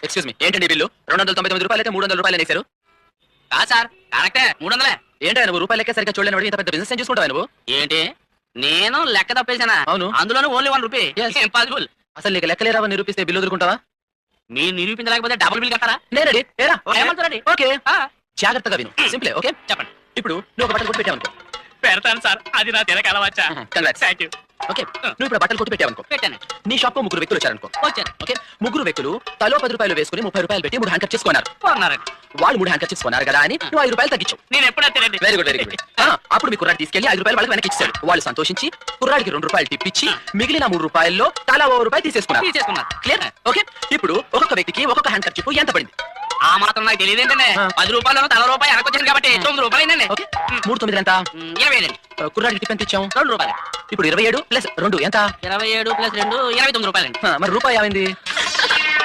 Excuse me, ఏంటండి bill? 299 రూపాయలు అయితే 300 రూపాయలు వేశారు. కాదు సార్, కరెక్టే 300. ఏంటో నువ్వు రూపాయలు లెక్క సరిగ్గా చూడలేని ఇంత పెద్ద బిజినెస్ ఏం చూసుకుంటావు నువ్వు? ఏంటి నేను లెక్క తప్పేసానా? అవును. అందులోనూ ఓన్లీ 1 రూపీ. Yes. ఇంపాసిబుల్. అసలు నీకు లెక్కలేరావని నిరూపిస్తే బిల్లు వదులుకుంటావా? మీరు నిరూపించలేకపోతే డబుల్ బిల్ కట్టారా? నేనడి ఏరా ఏమంటారండి? ఓకే, ఆ, జాగ్రత్తగా విను. సింపులే. ఓకే, చెప్పండి. ఇప్పుడు నువ్వు ఒక బట్టలు కొట్టి పెట్టావనుకో. పెడతాను సార్, అది నా తిరగల వచ్చా. కంగ్రాట్స్. Thank you. ఓకే, నువ్వు ఇప్పుడు బట్టలు కొట్టి పెట్టావనుకో. పెట్టాను. నీ షాప్ లో 3 వ్యక్తులు వచ్చారనుకో. వచ్చాను. ఓకే, 3 వ్యక్తులు తలో 10 రూపాయలు వేసుకుని 30 రూపాయలు పెట్టి 3 హ్యాండ్ చేసుకున్నారు. కొన్నారండి. వాళ్ళు 3 హ్యాండ్ చేసుకున్నారు కదా అని నువ్వు 5 రూపాయలు తగ్గించావు. నేను ఎప్పుడూ తినండి. Very good, very good. అప్పుడు మీ కుర్రాడు తీసుకెళ్లి 5 రూపాయలు వాళ్ళకి వెనక్కి ఇచ్చాడు. వాళ్ళు సంతోషించి కుర్రాడికి 2 రూపాయలు టిప్ ఇచ్చి మిగిలిన 3 రూపాయల్లో తలా 1 రూపాయి తీసేసుకున్నారు. తీసేసుకున్నారు. క్లియర్? ఓకే, ఇప్పుడు ఒక్కొక్క వ్యక్తికి ఒక్కొక్క హ్యాండ్ కర్చీఫ్ ఎంత పడింది? ఆ మాత్రం నాకు తెలియదేంటండి. 10 రూపాయలు తల రూపాయి వెనకొచ్చింది కాబట్టి 9 రూపాయలు అయిందండి. ఓకే, 3 9 ఎంత? 20 అండి. కుర్రాడికి టిప్ ఎంత ఇచ్చాం? 2 రూపాయలు. ఇప్పుడు 27 ప్లస్ 2 ఎంత? 27 ప్లస్ 2 29 రూపాయలండి. మరి రూపాయి ఏమైంది?